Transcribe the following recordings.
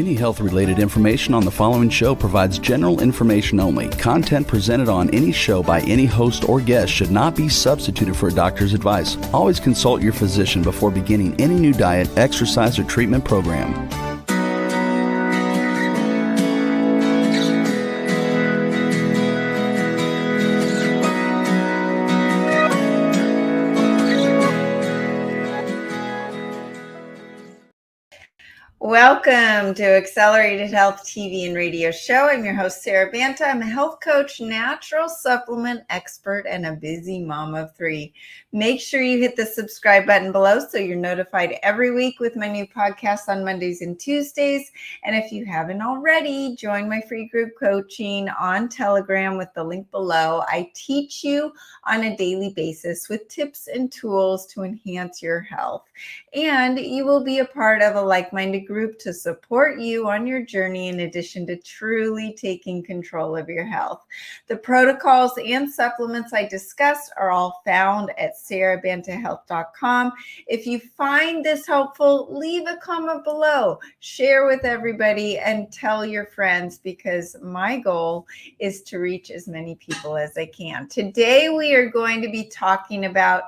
Any health-related information on the following show provides general information only. Content presented on any show by any host or guest should not be substituted for a doctor's advice. Always consult your physician before beginning any new diet, exercise, or treatment program. Welcome to Accelerated Health TV and radio show. I'm your host, SARA BANTA. I'm a health coach, natural supplement expert, and a busy mom of three. Make sure you hit the subscribe button below so you're notified every week with my new podcast on Mondays and Tuesdays. And if you haven't already, join my free group coaching on Telegram with the link below. I teach you on a daily basis with tips and tools to enhance your health. And you will be a part of a like-minded group to support you on your journey in addition to truly taking control of your health. The protocols and supplements I discussed are all found at SARABANTAHEALTH.com. If you find this helpful, leave a comment below, share with everybody, and tell your friends, because my goal is to reach as many people as I can. Today we are going to be talking about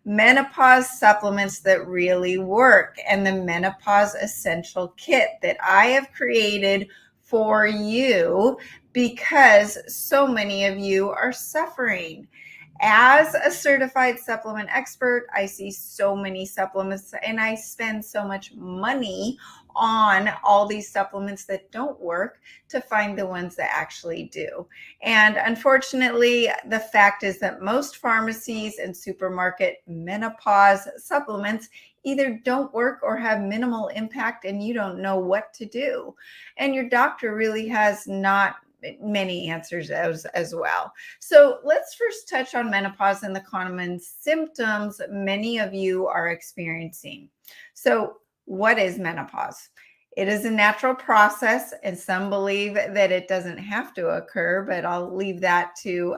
menopause supplements that really work, and the Menopause Essential Kit that I have created for you because so many of you are suffering. As a certified supplement expert, I see so many supplements and I spend so much money on all these supplements that don't work to find the ones that actually do. And unfortunately, the fact is that most pharmacies and supermarket menopause supplements either don't work or have minimal impact, and you don't know what to do. And your doctor really has not many answers as well. So let's first touch on menopause and the common symptoms many of you are experiencing. So what is menopause? It is a natural process, and some believe that it doesn't have to occur, but I'll leave that to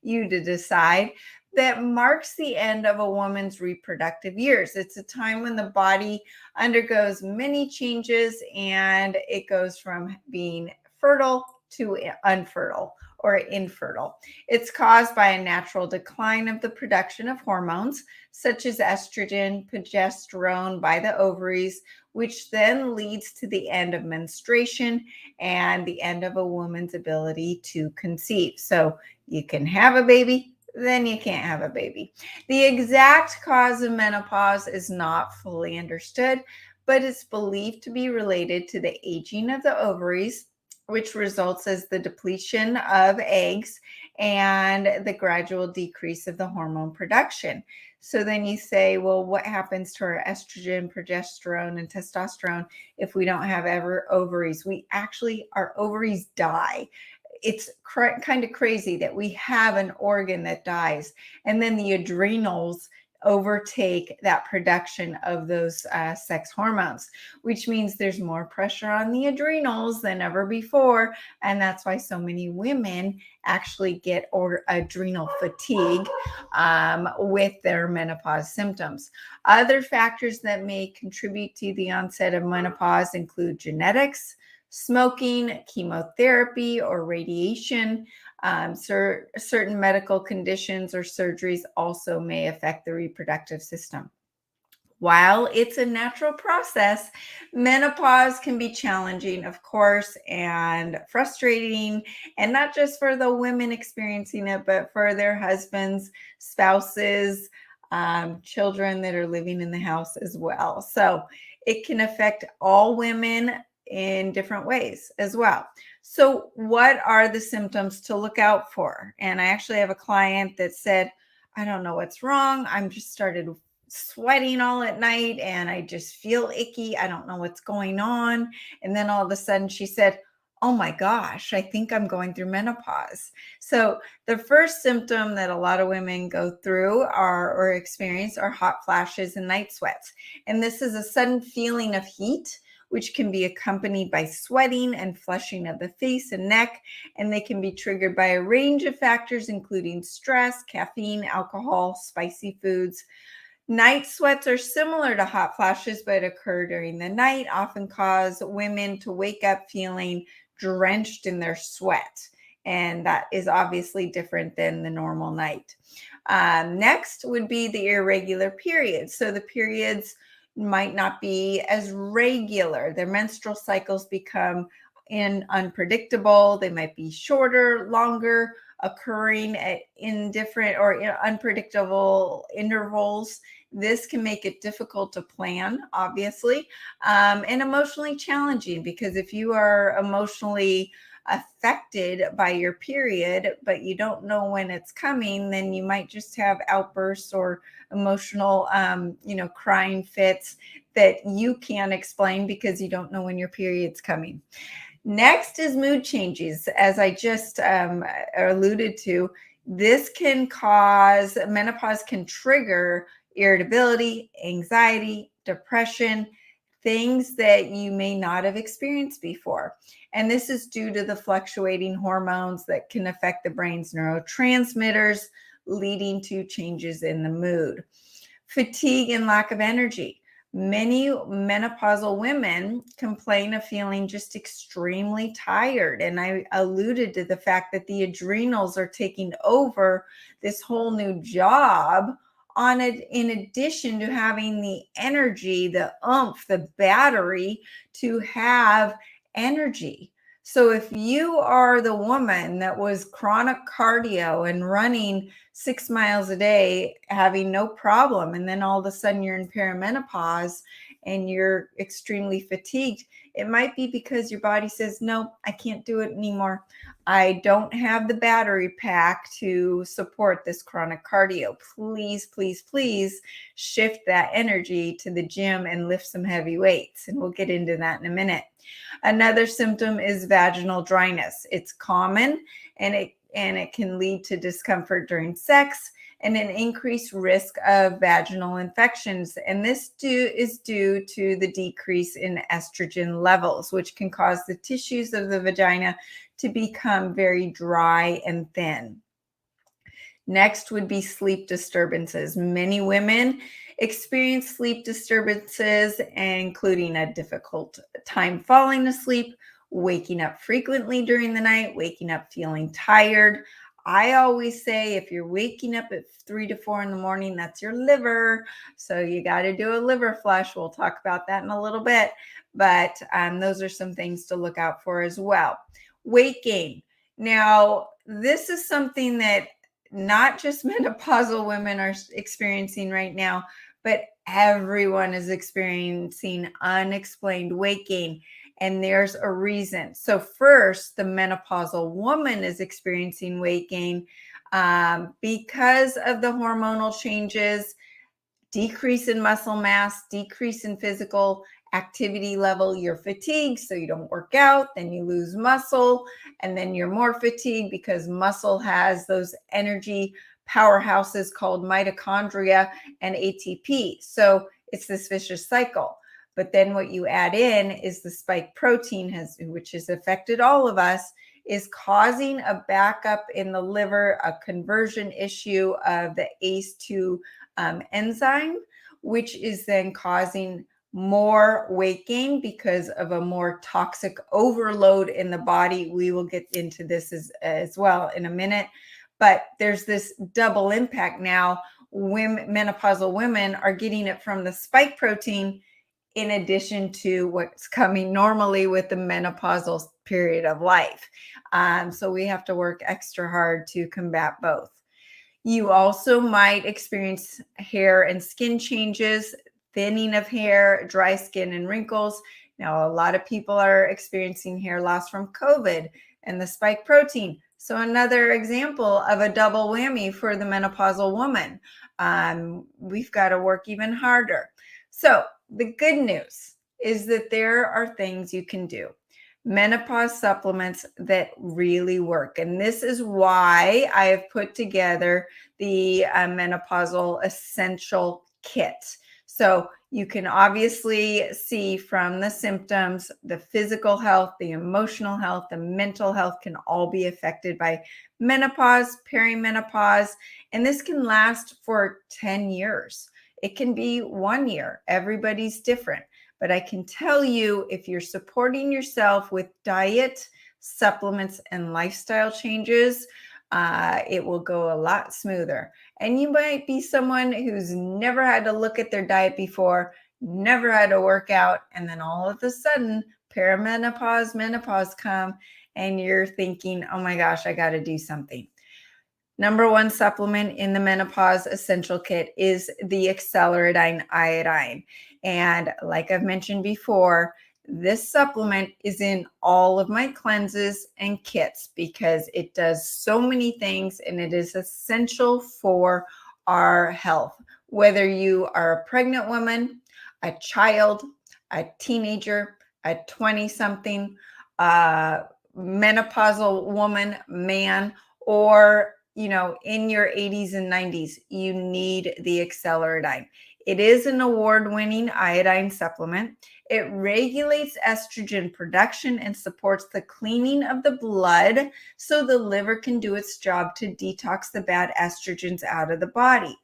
you to decide. That marks the end of a woman's reproductive years. It's a time when the body undergoes many changes and it goes from being fertile to unfertile or infertile. It's caused by a natural decline of the production of hormones such as estrogen, progesterone by the ovaries, which then leads to the end of menstruation and the end of a woman's ability to conceive. So you can have a baby, then you can't have a baby. The exact cause of menopause is not fully understood, but it's believed to be related to the aging of the ovaries, which results as the depletion of eggs and the gradual decrease of the hormone production. So then you say, well, what happens to our estrogen, progesterone, and testosterone if we don't have ever ovaries? Our ovaries die. It's kind of crazy that we have an organ that dies, and then the adrenals overtake that production of those sex hormones, which means there's more pressure on the adrenals than ever before. And that's why so many women actually get adrenal fatigue with their menopause symptoms. Other factors that may contribute to the onset of menopause include genetics, smoking, chemotherapy or radiation. Certain medical conditions or surgeries also may affect the reproductive system. While it's a natural process, menopause can be challenging, of course, and frustrating, and not just for the women experiencing it, but for their husbands, spouses, children that are living in the house as well. So it can affect all women in different ways as well. So what are the symptoms to look out for? And I actually have a client that said, I don't know what's wrong. I'm just started sweating all at night and I just feel icky. I don't know what's going on. And then all of a sudden she said, oh my gosh, I think I'm going through menopause. So the first symptom that a lot of women go through or experience are hot flashes and night sweats. And this is a sudden feeling of heat, which can be accompanied by sweating and flushing of the face and neck. And they can be triggered by a range of factors, including stress, caffeine, alcohol, spicy foods. Night sweats are similar to hot flashes, but occur during the night, often cause women to wake up feeling drenched in their sweat. And that is obviously different than the normal night. Next would be the irregular periods. So the periods might not be as regular. Their menstrual cycles become unpredictable. They might be shorter, longer, occurring in different or unpredictable intervals. This can make it difficult to plan, obviously, and emotionally challenging, because if you are emotionally affected by your period, but you don't know when it's coming, then you might just have outbursts or emotional, crying fits that you can't explain because you don't know when your period's coming. Next is mood changes. As I just alluded to, this can cause, menopause can trigger irritability, anxiety, depression, things that you may not have experienced before. And this is due to the fluctuating hormones that can affect the brain's neurotransmitters, leading to changes in the mood. Fatigue and lack of energy. Many menopausal women complain of feeling just extremely tired. And I alluded to the fact that the adrenals are taking over this whole new job on it, in addition to having the energy, the oomph, the battery to have energy. So if you are the woman that was chronic cardio and running 6 miles a day, having no problem, and then all of a sudden you're in perimenopause and you're extremely fatigued, it might be because your body says, no, I can't do it anymore. I don't have the battery pack to support this chronic cardio. Please, please, please shift that energy to the gym and lift some heavy weights. And we'll get into that in a minute. Another symptom is vaginal dryness. It's common, and it can lead to discomfort during sex and an increased risk of vaginal infections. And this is due to the decrease in estrogen levels, which can cause the tissues of the vagina to become very dry and thin. Next would be sleep disturbances. Many women experience sleep disturbances, including a difficult time falling asleep, waking up frequently during the night, waking up feeling tired. I always say if you're waking up at 3 to 4 in the morning, that's your liver. So you got to do a liver flush. We'll talk about that in a little bit. But those are some things to look out for as well. Weight gain. Now, this is something that not just menopausal women are experiencing right now, but everyone is experiencing unexplained weight gain. And there's a reason. So first, the menopausal woman is experiencing weight gain because of the hormonal changes, decrease in muscle mass, decrease in physical activity level. You're fatigued, so you don't work out, then you lose muscle, and then you're more fatigued because muscle has those energy powerhouses called mitochondria and ATP. So it's this vicious cycle. But then what you add in is the spike protein, which has affected all of us, is causing a backup in the liver, a conversion issue of the ACE2 enzyme, which is then causing more weight gain because of a more toxic overload in the body. We will get into this as well in a minute. But there's this double impact now. Menopausal women are getting it from the spike protein in addition to what's coming normally with the menopausal period of life. So we have to work extra hard to combat both. You also might experience hair and skin changes, thinning of hair, dry skin, and wrinkles. Now, a lot of people are experiencing hair loss from COVID and the spike protein. So another example of a double whammy for the menopausal woman. We've got to work even harder. So the good news is that there are things you can do. Menopause supplements that really work. And this is why I have put together the Menopausal Essential Kit. So you can obviously see from the symptoms, the physical health, the emotional health, the mental health can all be affected by menopause, perimenopause, and this can last for 10 years. It can be 1 year. Everybody's different. But I can tell you, if you're supporting yourself with diet, supplements, and lifestyle changes, it will go a lot smoother. And you might be someone who's never had to look at their diet before, never had to work out, and then all of a sudden, perimenopause, menopause come, and you're thinking, oh my gosh, I got to do something. Number one supplement in the Menopause Essential Kit is the Acceleradine iodine. And like I've mentioned before, this supplement is in all of my cleanses and kits because it does so many things and it is essential for our health. Whether you are a pregnant woman, a child, a teenager, a 20-something, menopausal woman, man, or in your 80s and 90s, you need the Acceleradine. It is an award-winning iodine supplement. It regulates estrogen production and supports the cleaning of the blood so the liver can do its job to detox the bad estrogens out of the body.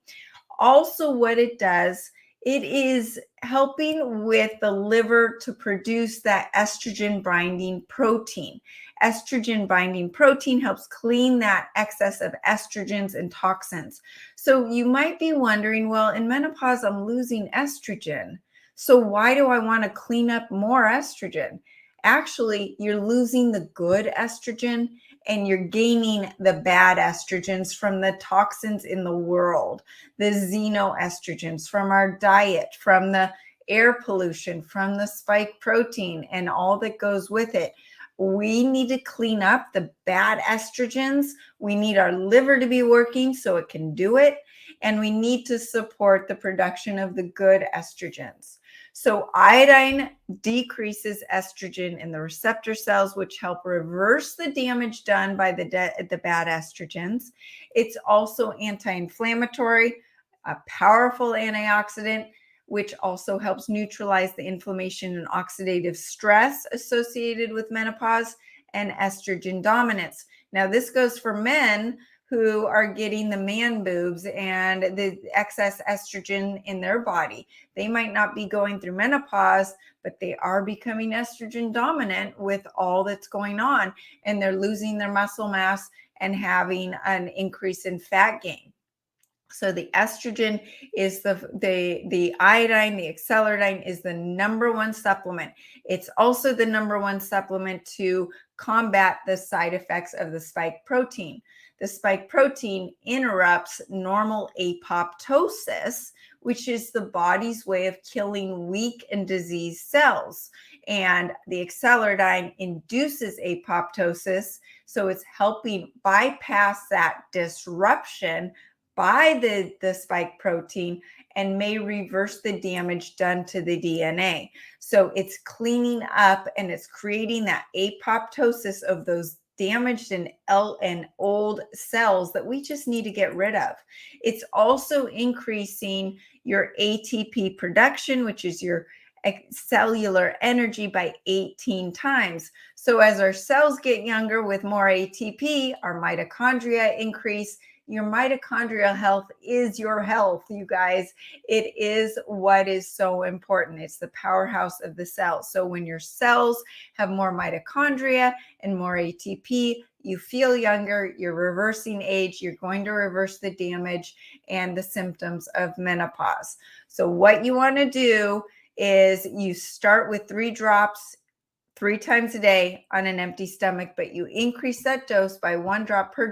Also, what it does, it is helping with the liver to produce that estrogen binding protein. Estrogen binding protein helps clean that excess of estrogens and toxins. So you might be wondering, well, in menopause, I'm losing estrogen. So why do I want to clean up more estrogen? Actually, you're losing the good estrogen and you're gaining the bad estrogens from the toxins in the world, the xenoestrogens from our diet, from the air pollution, from the spike protein and all that goes with it. We need to clean up the bad estrogens. We need our liver to be working so it can do it. And we need to support the production of the good estrogens. So iodine decreases estrogen in the receptor cells, which help reverse the damage done by the bad estrogens. It's also anti-inflammatory, a powerful antioxidant, which also helps neutralize the inflammation and oxidative stress associated with menopause and estrogen dominance. Now, this goes for men who are getting the man boobs and the excess estrogen in their body. They might not be going through menopause, but they are becoming estrogen dominant with all that's going on, and they're losing their muscle mass and having an increase in fat gain. So the estrogen is the iodine, the Acceleradine is the number one supplement. It's also the number one supplement to combat the side effects of the spike protein. The spike protein interrupts normal apoptosis, which is the body's way of killing weak and diseased cells. And the Acceleradine induces apoptosis, so it's helping bypass that disruption by the spike protein and may reverse the damage done to the DNA. So it's cleaning up and it's creating that apoptosis of those damaged and old cells that we just need to get rid of. It's also increasing your ATP production, which is your cellular energy, by 18 times. So as our cells get younger with more ATP, our mitochondria increase. Your mitochondrial health is your health, you guys. It is what is so important. It's the powerhouse of the cell. So when your cells have more mitochondria and more ATP, you feel younger, you're reversing age, you're going to reverse the damage and the symptoms of menopause. So what you want to do is you start with 3 drops 3 times a day on an empty stomach, but you increase that dose by 1 drop per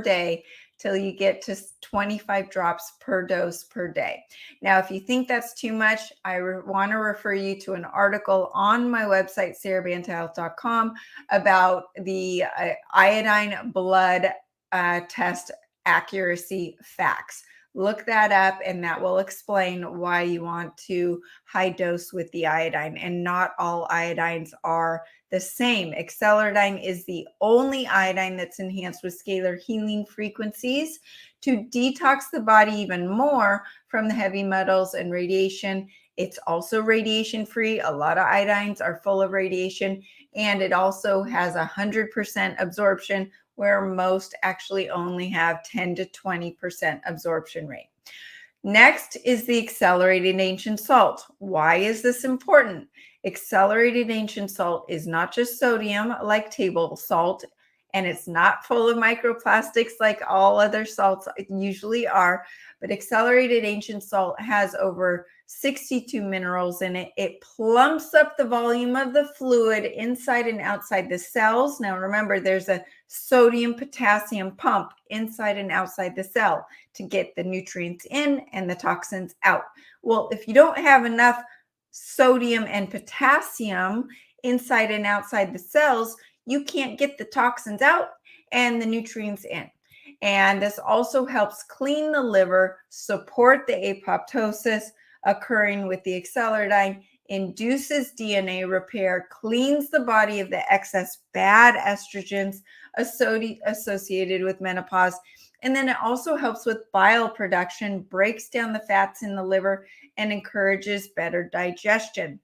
day till you get to 25 drops per dose per day. Now, if you think that's too much, I want to refer you to an article on my website, SARABANTAHEALTH.com, about the iodine blood test accuracy facts. Look that up and that will explain why you want to high dose with the iodine, and not all iodines are the same. Acceleradine is the only iodine that's enhanced with scalar healing frequencies to detox the body even more from the heavy metals and radiation. It's also radiation free. A lot of iodines are full of radiation, and it also has 100% absorption, where most actually only have 10 to 20% absorption rate. Next is the accelerated ancient salt. Why is this important? Accelerated ancient salt is not just sodium like table salt, and it's not full of microplastics like all other salts usually are, but accelerated ancient salt has over 62 minerals in it. It plumps up the volume of the fluid inside and outside the cells. Now remember, there's a sodium potassium pump inside and outside the cell to get the nutrients in and the toxins out. Well, if you don't have enough sodium and potassium inside and outside the cells, you can't get the toxins out and the nutrients in. And this also helps clean the liver, support the apoptosis occurring with the acceleratine, induces DNA repair, cleans the body of the excess bad estrogens associated with menopause. And then it also helps with bile production, breaks down the fats in the liver, and encourages better digestion.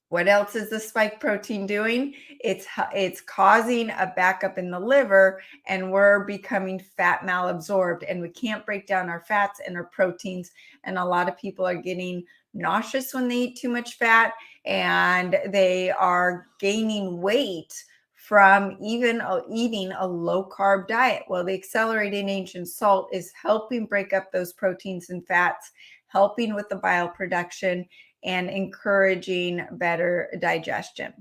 What else is the spike protein doing? It's causing a backup in the liver, and we're becoming fat malabsorbed, and we can't break down our fats and our proteins. And a lot of people are getting nauseous when they eat too much fat, and they are gaining weight from even eating a low carb diet. Well, the accelerated ancient salt is helping break up those proteins and fats, helping with the bile production, and encouraging better digestion.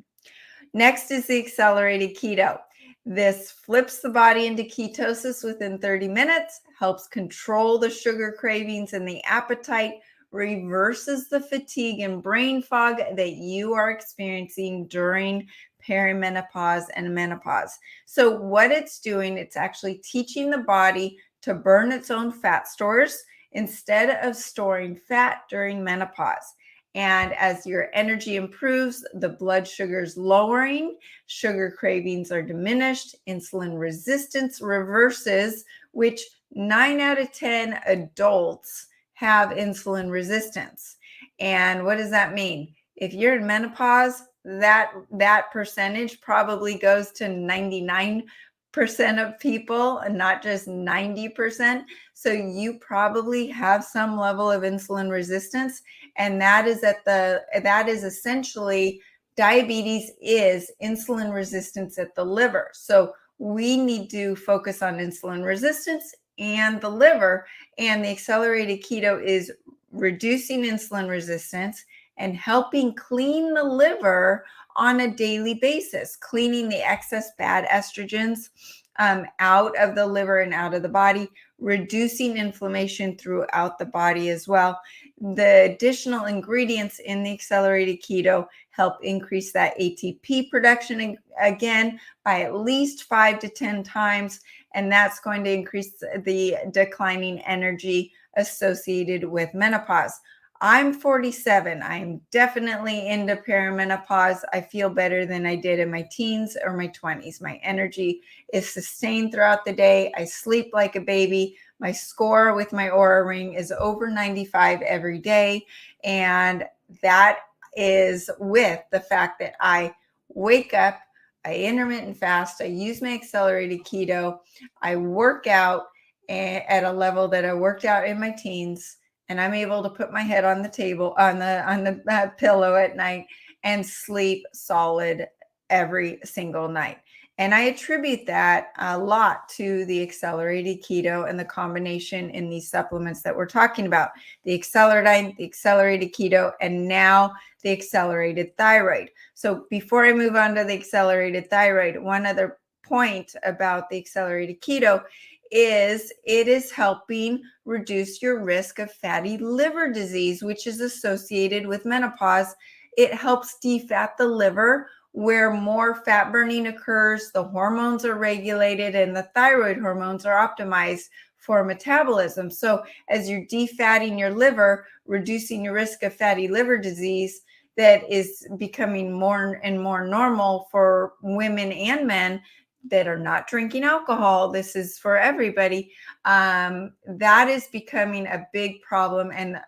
Next is the accelerated keto. This flips the body into ketosis within 30 minutes, helps control the sugar cravings and the appetite, reverses the fatigue and brain fog that you are experiencing during perimenopause and menopause. So what it's doing, it's actually teaching the body to burn its own fat stores instead of storing fat during menopause. And as your energy improves, the blood sugar is lowering, sugar cravings are diminished, insulin resistance reverses, which 9 out of 10 adults have insulin resistance. And what does that mean? If you're in menopause, that percentage probably goes to 99% of people and not just 90%. So you probably have some level of insulin resistance, and that is essentially diabetes is insulin resistance at the liver. So we need to focus on insulin resistance and the liver, and the accelerated keto is reducing insulin resistance and helping clean the liver on a daily basis, cleaning the excess bad estrogens out of the liver and out of the body, reducing inflammation throughout the body as well. The additional ingredients in the accelerated keto help increase that ATP production again by at least 5 to 10 times, and that's going to increase the declining energy associated with menopause. I'm 47. I'm definitely into perimenopause. I feel better than I did in my teens or my 20s. My energy is sustained throughout the day. I sleep like a baby. My score with my Oura ring is over 95 every day. And that is with the fact that I wake up, I intermittent fast, I use my accelerated keto, I work out at a level that I worked out in my teens, and I'm able to put my head on the table, on the pillow at night and sleep solid every single night. And I attribute that a lot to the accelerated keto and the combination in these supplements that we're talking about, the acceleratine, the accelerated keto, and now the accelerated thyroid. So before I move on to the accelerated thyroid, one other point about the accelerated keto is it is helping reduce your risk of fatty liver disease, which is associated with menopause. It helps defat the liver where more fat burning occurs, the hormones are regulated, and the thyroid hormones are optimized for metabolism. So as you're defatting your liver, reducing your risk of fatty liver disease, that is becoming more and more normal for women and men that are not drinking alcohol. This is for everybody. That is becoming a big problem, and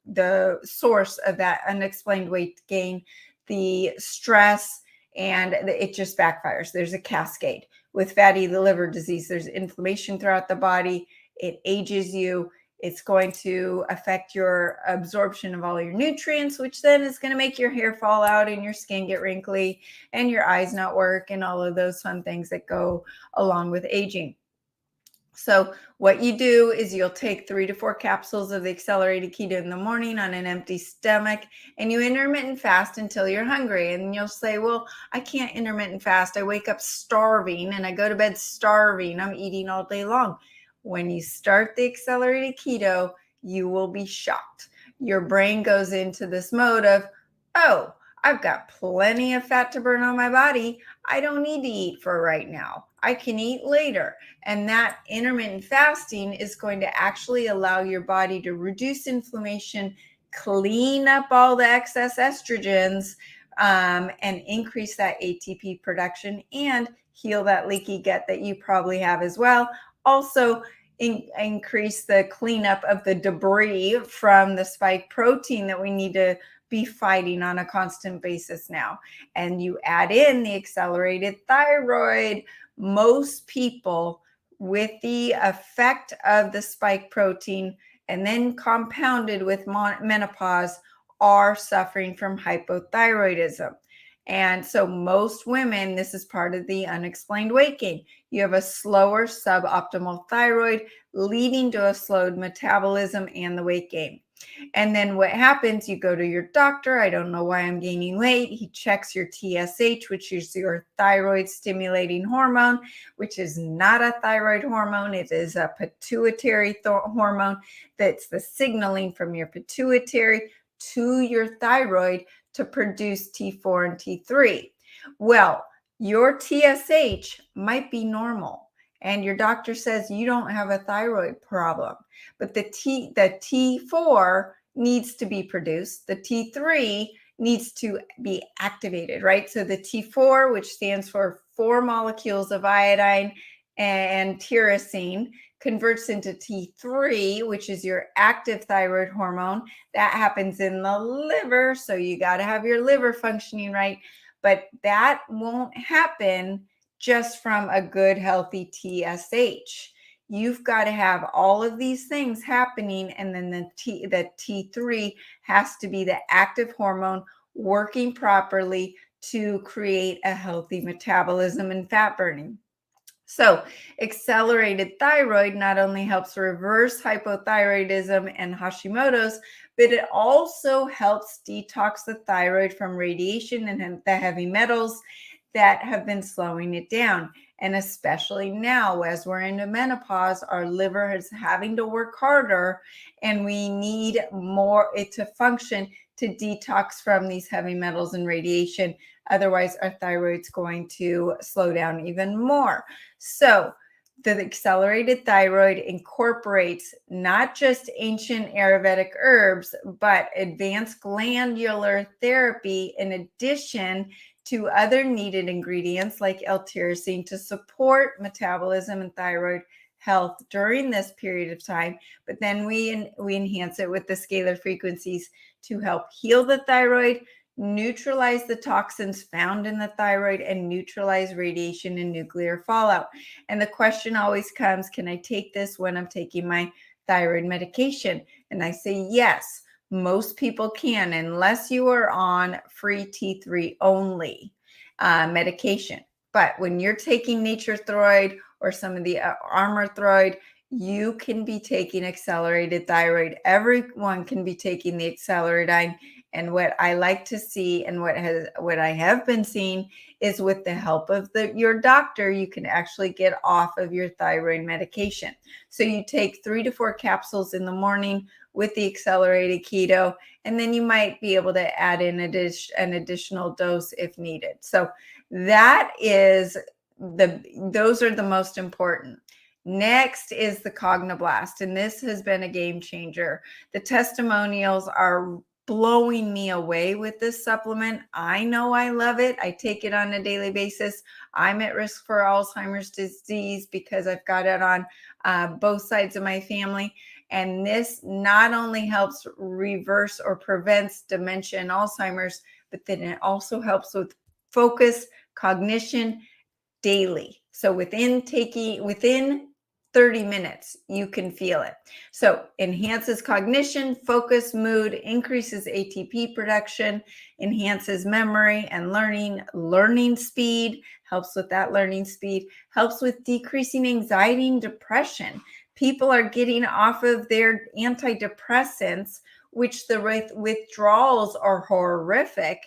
the source of that unexplained weight gain, the stress, and it just backfires. There's a cascade with fatty liver disease. There's inflammation throughout the body. It ages you. It's going to affect your absorption of all your nutrients, which then is going to make your hair fall out and your skin get wrinkly and your eyes not work and all of those fun things that go along with aging. So what you do is you'll take 3 to 4 capsules of the accelerated keto in the morning on an empty stomach, and you intermittent fast until you're hungry. And you'll say, well, I can't intermittent fast. I wake up starving and I go to bed starving. I'm eating all day long. When you start the accelerated keto, you will be shocked. Your brain goes into this mode of, oh, I've got plenty of fat to burn on my body. I don't need to eat for right now. I can eat later. And that intermittent fasting is going to actually allow your body to reduce inflammation, clean up all the excess estrogens, and increase that ATP production and heal that leaky gut that you probably have as well. Also, increase the cleanup of the debris from the spike protein that we need to be fighting on a constant basis now. And you add in the accelerated thyroid. Most people, with the effect of the spike protein and then compounded with menopause, are suffering from hypothyroidism. And so most women, this is part of the unexplained weight gain. You have a slower suboptimal thyroid, leading to a slowed metabolism and the weight gain. And then what happens, you go to your doctor. I don't know why I'm gaining weight. He checks your TSH, which is your thyroid stimulating hormone, which is not a thyroid hormone. It is a pituitary hormone. That's the signaling from your pituitary to your thyroid to produce T4 and T3. Well, your TSH might be normal, and your doctor says you don't have a thyroid problem, but the T4 needs to be produced. The T3 needs to be activated, right? So the T4, which stands for 4 molecules of iodine and tyrosine, converts into T3, which is your active thyroid hormone. That happens in the liver, so you got to have your liver functioning right. But that won't happen just from a good, healthy TSH. You've got to have all of these things happening, and then the T3 has to be the active hormone working properly to create a healthy metabolism and fat burning. So accelerated thyroid not only helps reverse hypothyroidism and Hashimoto's, but it also helps detox the thyroid from radiation and the heavy metals that have been slowing it down. And especially now, as we're into menopause, our liver is having to work harder, and we need more it to function to detox from these heavy metals and radiation. Otherwise, our thyroid's going to slow down even more. So the accelerated thyroid incorporates not just ancient Ayurvedic herbs, but advanced glandular therapy in addition to other needed ingredients like L-tyrosine to support metabolism and thyroid health during this period of time. But then we enhance it with the scalar frequencies to help heal the thyroid, neutralize the toxins found in the thyroid, and neutralize radiation and nuclear fallout. And the question always comes, can I take this when I'm taking my thyroid medication? And I say yes. Most people can, unless you are on free T3 only medication. But when you're taking Nature Throid or some of the Armor Throid, you can be taking accelerated thyroid. Everyone can be taking the acceleradine. And what I like to see, and what I have been seeing, is with the help of your doctor, you can actually get off of your thyroid medication. So you take 3 to 4 capsules in the morning with the accelerated keto, and then you might be able to add in an additional dose if needed. So that is those are the most important. Next is the Cognoblast, and this has been a game changer. The testimonials are blowing me away with this supplement. I know I love it. I take it on a daily basis. I'm at risk for Alzheimer's disease because I've got it on both sides of my family. And this not only helps reverse or prevents dementia and Alzheimer's, but then it also helps with focus, cognition daily. So within 30 minutes, you can feel it. So enhances cognition, focus, mood, increases ATP production, enhances memory and learning speed, helps with that learning speed, helps with decreasing anxiety and depression. People are getting off of their antidepressants, which the withdrawals are horrific.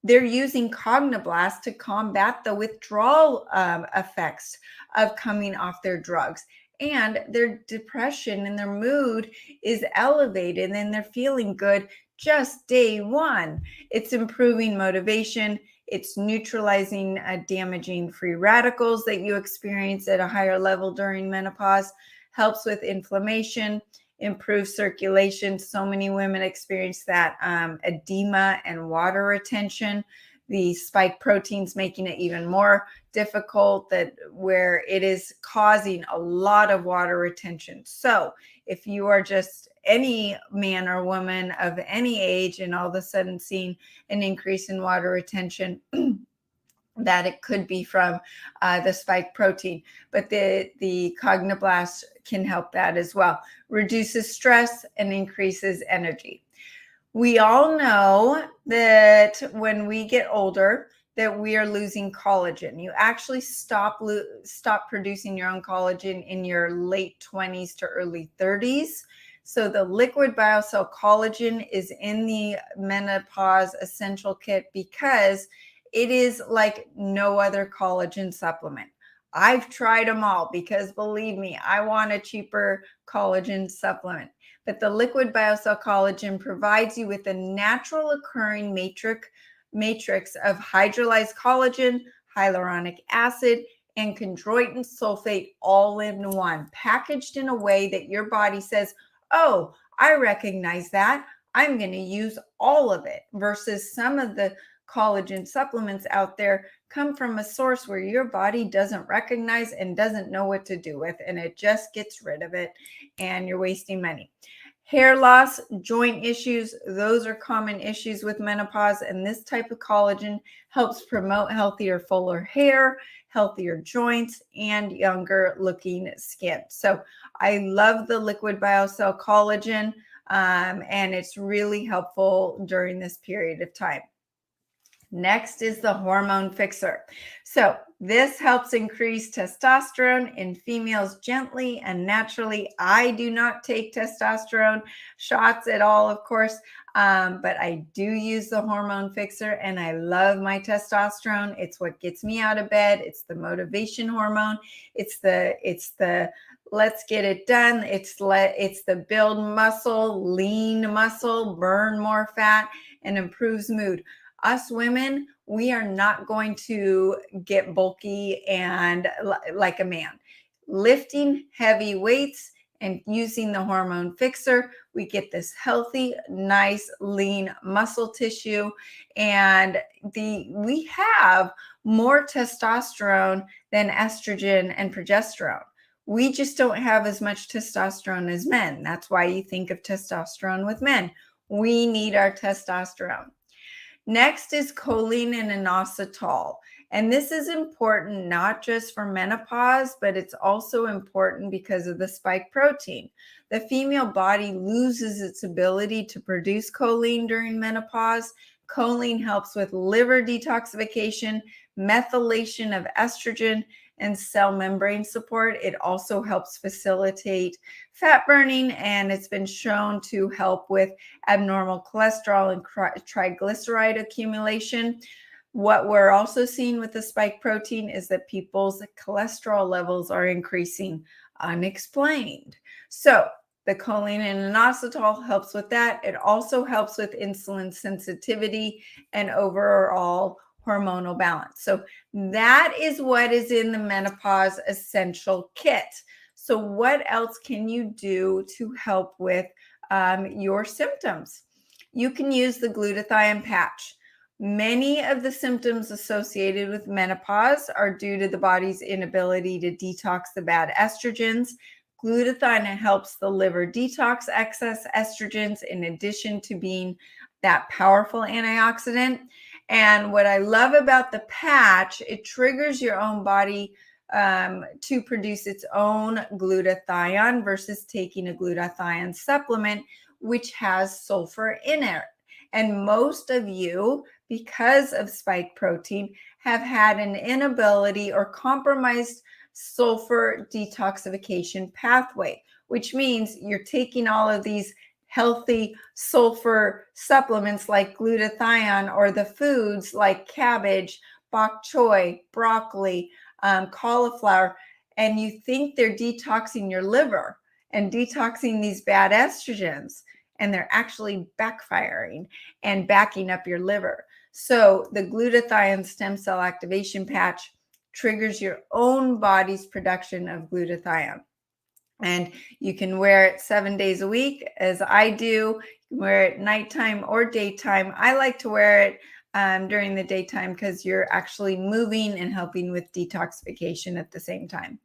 They're using Cognoblast to combat the withdrawal effects of coming off their drugs. And their depression and their mood is elevated and they're feeling good just day one. It's improving motivation. It's neutralizing damaging free radicals that you experience at a higher level during menopause, helps with inflammation, improve circulation. So many women experience that edema and water retention. The spike proteins making it even more difficult, that where it is causing a lot of water retention. So if you are just any man or woman of any age and all of a sudden seeing an increase in water retention, that it could be from the spike protein, but the Cognoblast can help that as well. Reduces stress and increases energy. We all know that when we get older, that we are losing collagen. You actually stop producing your own collagen in your late 20s to early 30s. So the liquid BioCell collagen is in the Menopause Essential Kit because it is like no other collagen supplement. I've tried them all because believe me, I want a cheaper collagen supplement. But the liquid BioCell collagen provides you with a natural occurring matrix of hydrolyzed collagen, hyaluronic acid, and chondroitin sulfate all in one, packaged in a way that your body says, oh, I recognize that. I'm going to use all of it, versus some of the collagen supplements out there come from a source where your body doesn't recognize and doesn't know what to do with, and it just gets rid of it and you're wasting money. Hair loss, joint issues, those are common issues with menopause, and this type of collagen helps promote healthier, fuller hair, healthier joints, and younger looking skin. So I love the liquid BioCell collagen, and it's really helpful during this period of time. Next is the hormone fixer. So this helps increase testosterone in females gently and naturally. I do not take testosterone shots at all, of course, but I do use the hormone fixer and I love my testosterone. It's what gets me out of bed. It's the motivation hormone. It's the let's get it done. It's the build muscle, lean muscle, burn more fat, and improves mood. Us women, we are not going to get bulky and like a man. Lifting heavy weights and using the hormone fixer, we get this healthy, nice, lean muscle tissue. And we have more testosterone than estrogen and progesterone. We just don't have as much testosterone as men. That's why you think of testosterone with men. We need our testosterone. Next is choline and inositol. And this is important not just for menopause, but it's also important because of the spike protein. The female body loses its ability to produce choline during menopause. Choline helps with liver detoxification, methylation of estrogen, and cell membrane support. It also helps facilitate fat burning, and it's been shown to help with abnormal cholesterol and triglyceride accumulation. What we're also seeing with the spike protein is that people's cholesterol levels are increasing unexplained. So the choline and inositol helps with that. It also helps with insulin sensitivity and overall hormonal balance. So that is what is in the Menopause Essential Kit. So what else can you do to help with your symptoms? You can use the glutathione patch. Many of the symptoms associated with menopause are due to the body's inability to detox the bad estrogens. Glutathione helps the liver detox excess estrogens in addition to being that powerful antioxidant. And what I love about the patch, it triggers your own body to produce its own glutathione versus taking a glutathione supplement, which has sulfur in it. And most of you, because of spike protein, have had an inability or compromised sulfur detoxification pathway, which means you're taking all of these healthy sulfur supplements like glutathione, or the foods like cabbage, bok choy, broccoli, cauliflower, and you think they're detoxing your liver and detoxing these bad estrogens, and they're actually backfiring and backing up your liver. So the glutathione stem cell activation patch triggers your own body's production of glutathione. And you can wear it 7 days a week, as I do. You can wear it nighttime or daytime. I like to wear it during the daytime because you're actually moving and helping with detoxification at the same time.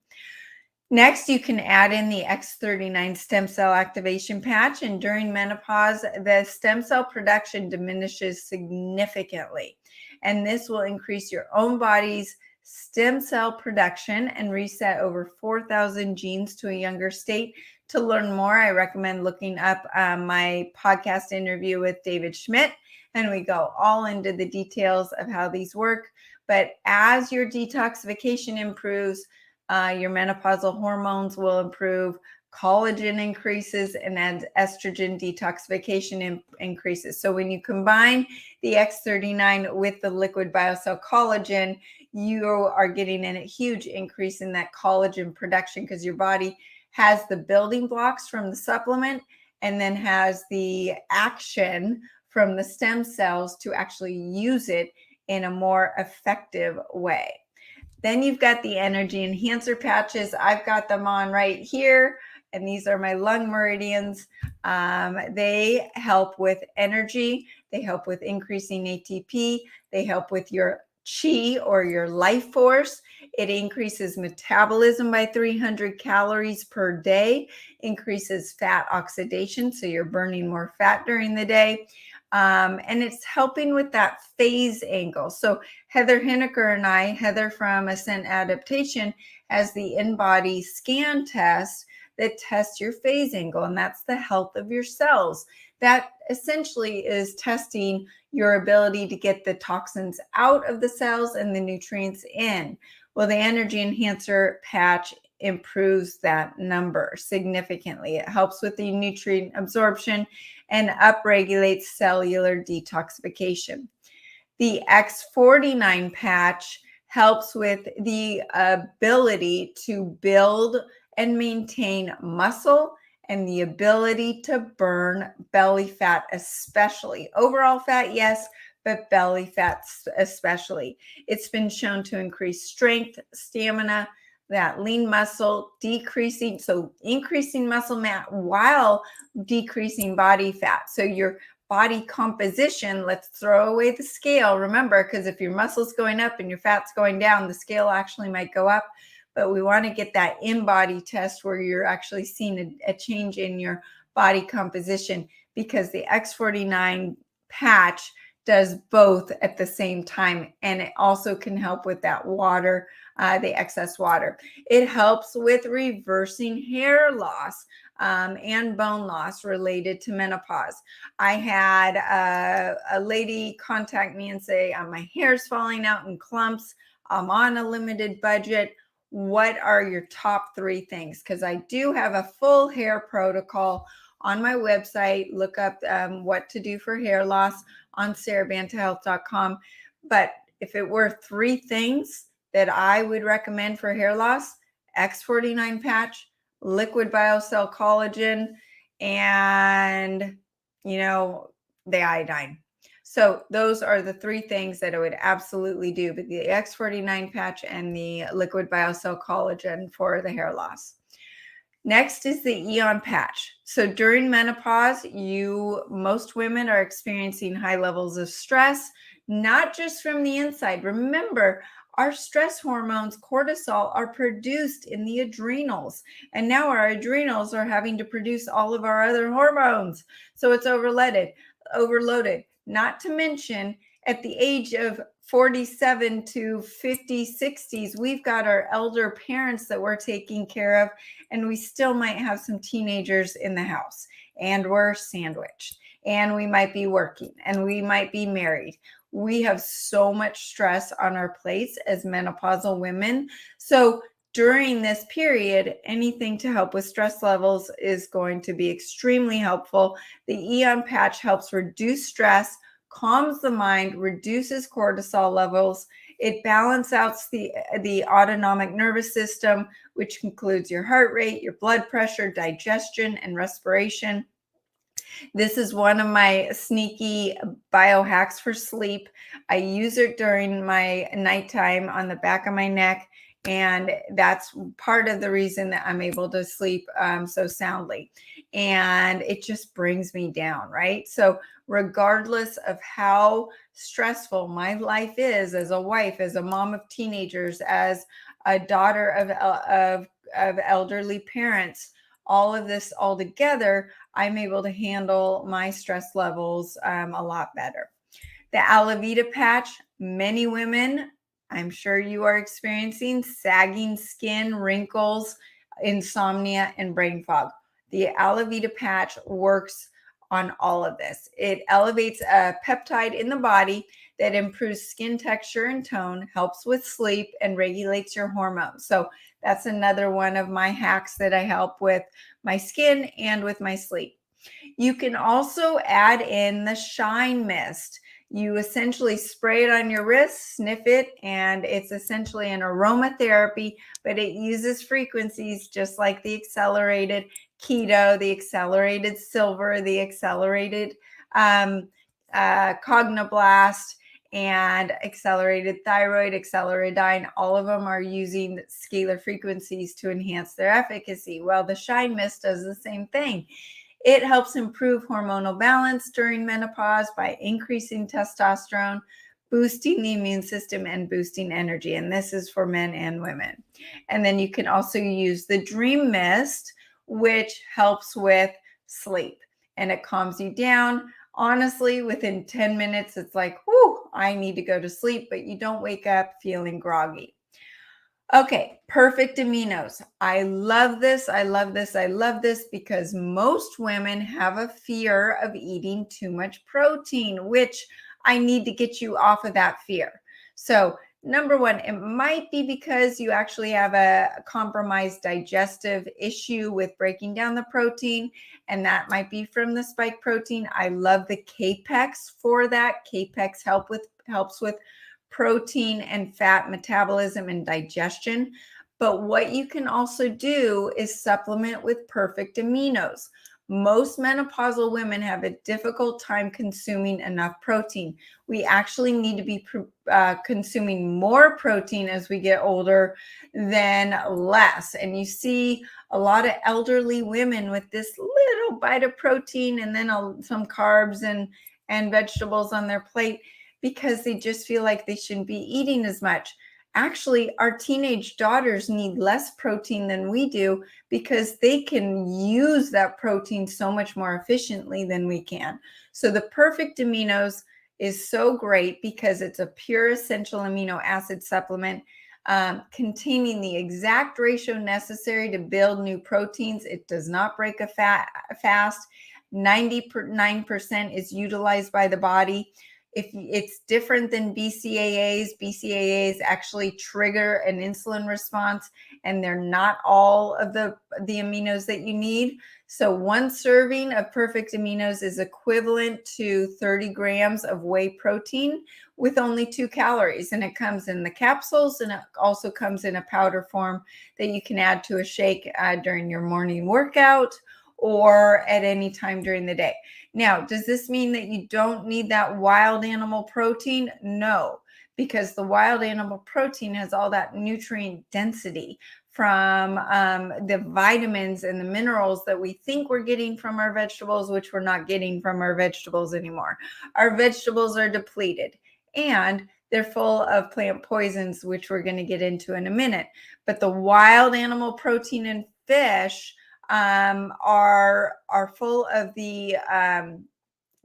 Next, you can add in the X39 stem cell activation patch, and during menopause, the stem cell production diminishes significantly, and this will increase your own body's stem cell production and reset over 4,000 genes to a younger state. To learn more, I recommend looking up my podcast interview with David Schmidt, and we go all into the details of how these work. But as your detoxification improves, your menopausal hormones will improve, collagen increases, and as estrogen detoxification increases. So when you combine the X39 with the liquid biocell collagen, you are getting a huge increase in that collagen production, because your body has the building blocks from the supplement and then has the action from the stem cells to actually use it in a more effective way. Then you've got the energy enhancer patches. I've got them on right here, and these are my lung meridians. They help with energy. They help with increasing ATP. They help with your chi, or your life force. It increases metabolism by 300 calories per day, increases fat oxidation, so you're burning more fat during the day. And it's helping with that phase angle. So Heather Hineker and I, Heather from Ascent Adaptation, has the InBody scan test that tests your phase angle, and that's the health of your cells. That essentially is testing your ability to get the toxins out of the cells and the nutrients in. Well, the energy enhancer patch improves that number significantly. It helps with the nutrient absorption and upregulates cellular detoxification. The X49 patch helps with the ability to build and maintain muscle and the ability to burn belly fat, especially. Overall fat, yes, but belly fat especially. It's been shown to increase strength, stamina, that lean muscle, increasing muscle mass while decreasing body fat. So your body composition, let's throw away the scale, remember, because if your muscle's going up and your fat's going down, the scale actually might go up. But we want to get that in-body test where you're actually seeing a change in your body composition, because the X49 patch does both at the same time, and it also can help with that water, the excess water. It helps with reversing hair loss and bone loss related to menopause. I had a lady contact me and say, my hair's falling out in clumps. I'm on a limited budget. What are your top 3 things? Because I do have a full hair protocol on my website. Look up what to do for hair loss on SARABANTAHEALTH.com. But if it were 3 things that I would recommend for hair loss: X49 patch, liquid biocell collagen, and, the iodine. So those are the 3 things that I would absolutely do, but the X49 patch and the liquid biocell collagen for the hair loss. Next is the Eon patch. So during menopause, most women are experiencing high levels of stress, not just from the inside. Remember, our stress hormones, cortisol, are produced in the adrenals. And now our adrenals are having to produce all of our other hormones. So it's overloaded. Not to mention, at the age of 47 to 50, 60s, we've got our elder parents that we're taking care of, and we still might have some teenagers in the house, and we're sandwiched, and we might be working, and we might be married. We have so much stress on our plates as menopausal women. So during this period, anything to help with stress levels is going to be extremely helpful. The Eon patch helps reduce stress, calms the mind, reduces cortisol levels. It balances out the autonomic nervous system, which includes your heart rate, your blood pressure, digestion, and respiration. This is one of my sneaky biohacks for sleep. I use it during my nighttime on the back of my neck, and that's part of the reason that I'm able to sleep so soundly. And it just brings me down, right? So regardless of how stressful my life is as a wife, as a mom of teenagers, as a daughter of elderly parents, all of this all together, I'm able to handle my stress levels a lot better. The Alleviate patch, many women, I'm sure you are experiencing sagging skin, wrinkles, insomnia, and brain fog. The Alleviate patch works on all of this. It elevates a peptide in the body that improves skin texture and tone, helps with sleep, and regulates your hormones. So that's another one of my hacks that I help with my skin and with my sleep. You can also add in the shine mist. You essentially spray it on your wrist, sniff it, and it's essentially an aromatherapy, but it uses frequencies just like the accelerated keto, the accelerated silver, the accelerated cognoblast, and accelerated thyroid, acceleradyne. All of them are using scalar frequencies to enhance their efficacy. Well, the shine mist does the same thing. It helps improve hormonal balance during menopause by increasing testosterone, boosting the immune system, and boosting energy. And this is for men and women. And then you can also use the dream mist, which helps with sleep, and it calms you down. Honestly, within 10 minutes, it's like, whoo, I need to go to sleep, but you don't wake up feeling groggy. Okay, perfect aminos. I love this. I love this. I love this because most women have a fear of eating too much protein, which I need to get you off of that fear. So, number one, it might be because you actually have a compromised digestive issue with breaking down the protein, and that might be from the spike protein. I love the Capex for that. Capex helps with protein and fat metabolism and digestion. But what you can also do is supplement with perfect aminos. Most menopausal women have a difficult time consuming enough protein. We actually need to be consuming more protein as we get older than less. And you see a lot of elderly women with this little bite of protein and then some carbs and vegetables on their plate because they just feel like they shouldn't be eating as much. Actually, our teenage daughters need less protein than we do because they can use that protein so much more efficiently than we can. So the perfect aminos is so great because it's a pure essential amino acid supplement containing the exact ratio necessary to build new proteins. It does not break a fast. 99% is utilized by the body. If it's different than BCAAs actually trigger an insulin response, and they're not all of the aminos that you need. So one serving of perfect aminos is equivalent to 30 grams of whey protein with only 2 calories. And it comes in the capsules, and it also comes in a powder form that you can add to a shake during your morning workout or at any time during the day. Now, does this mean that you don't need that wild animal protein? No, because the wild animal protein has all that nutrient density from the vitamins and the minerals that we think we're getting from our vegetables, which we're not getting from our vegetables anymore. Our vegetables are depleted and they're full of plant poisons, which we're going to get into in a minute. But the wild animal protein in fish are full of the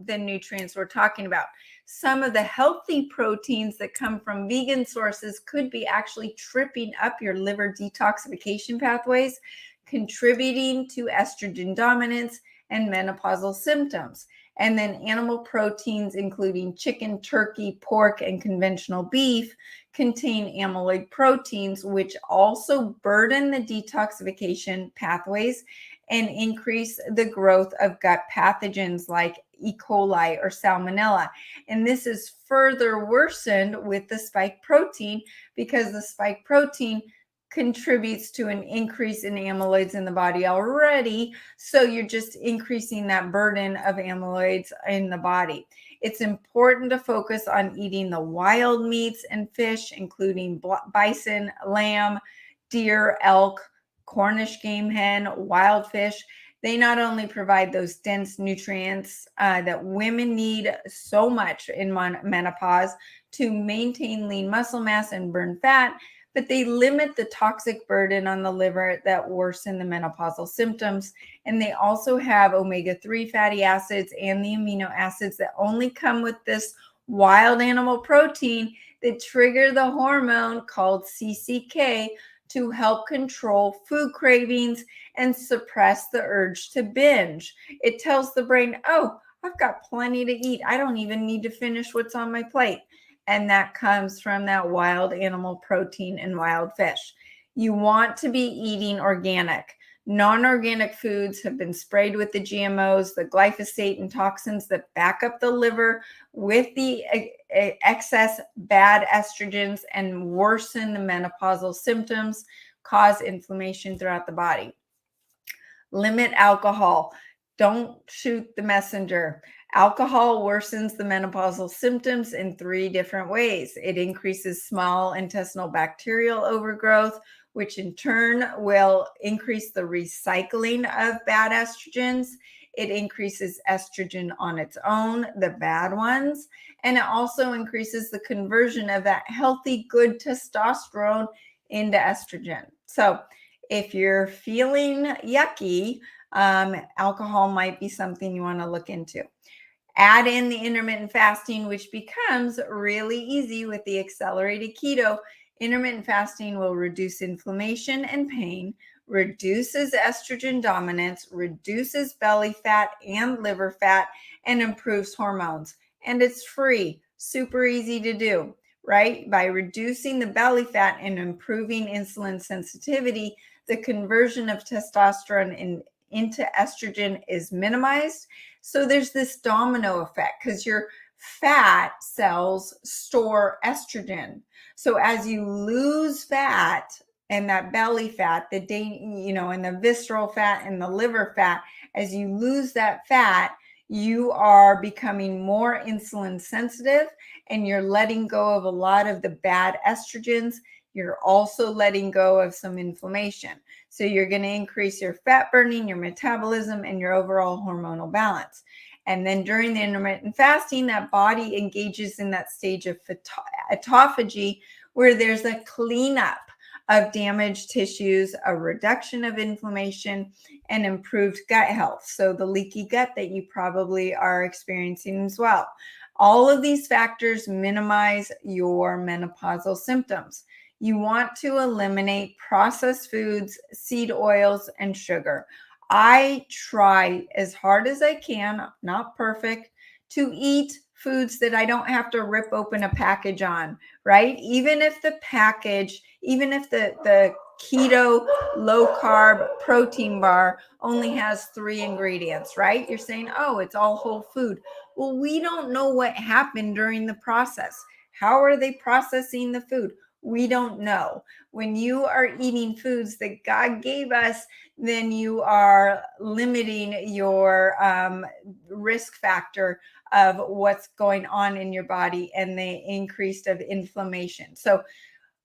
nutrients we're talking about. Some of the healthy proteins that come from vegan sources could be actually tripping up your liver detoxification pathways, contributing to estrogen dominance and menopausal symptoms. And then animal proteins, including chicken, turkey, pork, and conventional beef, contain amyloid proteins, which also burden the detoxification pathways and increase the growth of gut pathogens like E. coli or salmonella. And this is further worsened with the spike protein, because the spike protein contributes to an increase in amyloids in the body already. So you're just increasing that burden of amyloids in the body. It's important to focus on eating the wild meats and fish, including bison, lamb, deer, elk, Cornish game hen, wild fish. They not only provide those dense nutrients that women need so much in menopause to maintain lean muscle mass and burn fat, but they limit the toxic burden on the liver that worsen the menopausal symptoms. And they also have omega-3 fatty acids and the amino acids that only come with this wild animal protein that trigger the hormone called CCK to help control food cravings and suppress the urge to binge. It tells the brain, oh, I've got plenty to eat. I don't even need to finish what's on my plate. And that comes from that wild animal protein and wild fish. You want to be eating organic. Non-organic foods have been sprayed with the GMOs, the glyphosate, and toxins that back up the liver with the excess bad estrogens and worsen the menopausal symptoms, cause inflammation throughout the body. Limit alcohol. Don't shoot the messenger. Alcohol worsens the menopausal symptoms in 3 different ways. It increases small intestinal bacterial overgrowth, which in turn will increase the recycling of bad estrogens. It increases estrogen on its own, the bad ones, and it also increases the conversion of that healthy, good testosterone into estrogen. So if you're feeling yucky, alcohol might be something you want to look into. Add in the intermittent fasting, which becomes really easy with the accelerated keto. Intermittent fasting will reduce inflammation and pain, reduces estrogen dominance, reduces belly fat and liver fat, and improves hormones. And it's free, super easy to do, right? By reducing the belly fat and improving insulin sensitivity, the conversion of testosterone into estrogen is minimized. So there's this domino effect because your fat cells store estrogen. So as you lose fat and that belly fat, and the visceral fat and the liver fat, as you lose that fat, you are becoming more insulin sensitive and you're letting go of a lot of the bad estrogens. You're also letting go of some inflammation. So you're going to increase your fat burning, your metabolism, and your overall hormonal balance. And then during the intermittent fasting, that body engages in that stage of autophagy, where there's a cleanup of damaged tissues, a reduction of inflammation, and improved gut health. So the leaky gut that you probably are experiencing as well. All of these factors minimize your menopausal symptoms. You want to eliminate processed foods, seed oils, and sugar. I try as hard as I can, not perfect, to eat foods that I don't have to rip open a package on, right? Even if the keto low carb protein bar only has 3 ingredients, right? You're saying, oh, it's all whole food. Well, we don't know what happened during the process. How are they processing the food? We don't know. When you are eating foods that God gave us, then you are limiting your risk factor of what's going on in your body and the increase of inflammation. So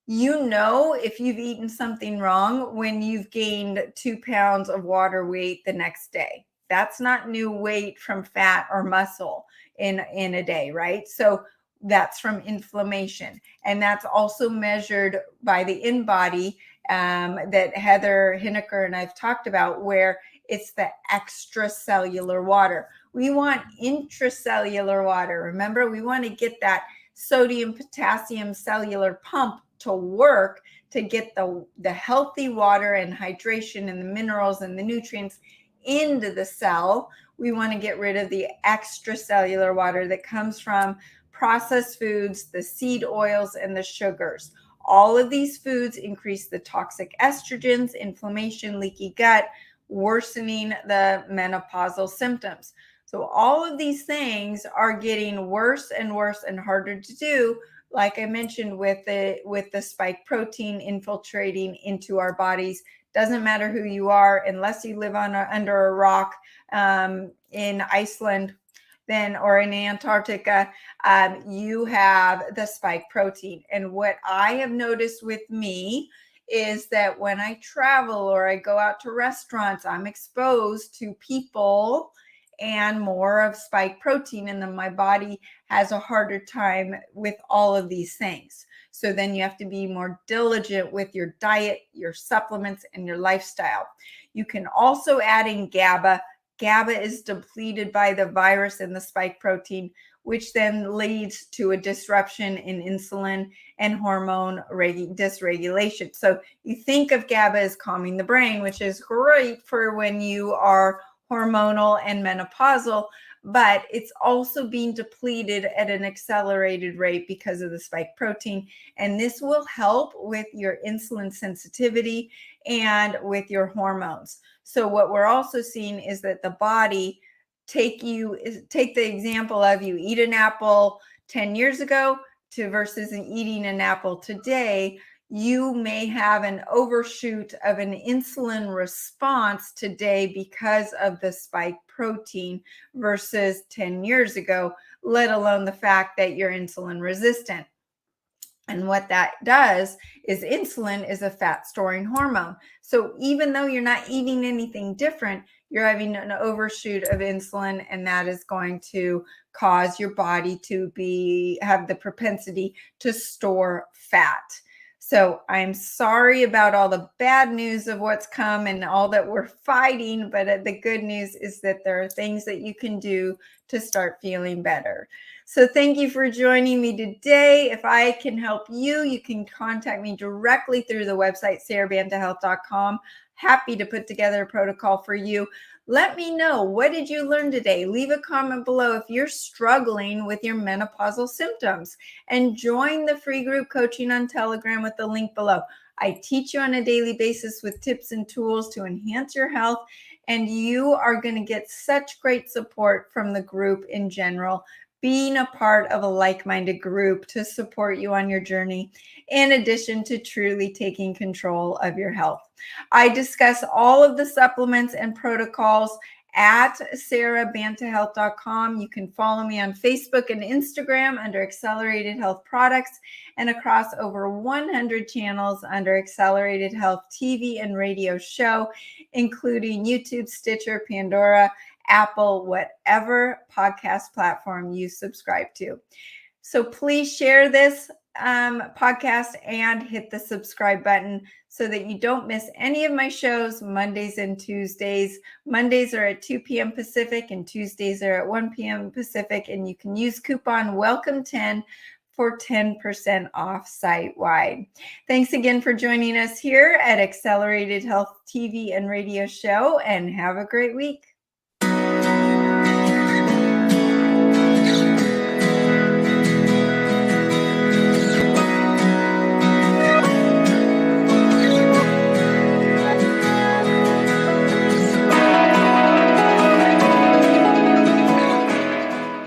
if you've eaten something wrong when you've gained 2 pounds of water weight the next day. That's not new weight from fat or muscle in a day, right? So that's from inflammation. And that's also measured by the InBody that Heather Hineker and I've talked about, where it's the extracellular water. We want intracellular water. Remember, we want to get that sodium, potassium cellular pump to work to get the healthy water and hydration and the minerals and the nutrients into the cell. We want to get rid of the extracellular water that comes from processed foods, the seed oils, and the sugars. All of these foods increase the toxic estrogens, inflammation, leaky gut, worsening the menopausal symptoms. So all of these things are getting worse and worse and harder to do, like I mentioned, with the spike protein infiltrating into our bodies. Doesn't matter who you are, unless you live under a rock in Iceland, or in Antarctica, you have the spike protein. And what I have noticed with me is that when I travel or I go out to restaurants, I'm exposed to people and more of spike protein, and then my body has a harder time with all of these things. So then you have to be more diligent with your diet, your supplements, and your lifestyle. You can also add in GABA. GABA is depleted by the virus and the spike protein, which then leads to a disruption in insulin and hormone dysregulation. So you think of GABA as calming the brain, which is great for when you are hormonal and menopausal, but it's also being depleted at an accelerated rate because of the spike protein. And this will help with your insulin sensitivity and with your hormones. So what we're also seeing is that the body, take the example of you eat an apple 10 years ago versus eating an apple today. You may have an overshoot of an insulin response today because of the spike protein versus 10 years ago, let alone the fact that you're insulin resistant. And what that does is insulin is a fat storing hormone. So even though you're not eating anything different, you're having an overshoot of insulin, and that is going to cause your body to have the propensity to store fat. So I'm sorry about all the bad news of what's come and all that we're fighting, but the good news is that there are things that you can do to start feeling better. So thank you for joining me today. If I can help you, you can contact me directly through the website, SARABANTAHEALTH.com. Happy to put together a protocol for you. Let me know, what did you learn today? Leave a comment below if you're struggling with your menopausal symptoms, and join the free group coaching on Telegram with the link below. I teach you on a daily basis with tips and tools to enhance your health, and you are going to get such great support from the group in general, being a part of a like-minded group to support you on your journey, in addition to truly taking control of your health. I discuss all of the supplements and protocols at SARABANTAHEALTH.com. You can follow me on Facebook and Instagram under Accelerated Health Products, and across over 100 channels under Accelerated Health TV and radio show, including YouTube, Stitcher, Pandora, Apple, whatever podcast platform you subscribe to. So please share this podcast and hit the subscribe button so that you don't miss any of my shows Mondays and Tuesdays. Mondays are at 2 p.m. Pacific and Tuesdays are at 1 p.m. Pacific. And you can use coupon WELCOME10 for 10% off site-wide. Thanks again for joining us here at Accelerated Health TV and Radio Show, and have a great week.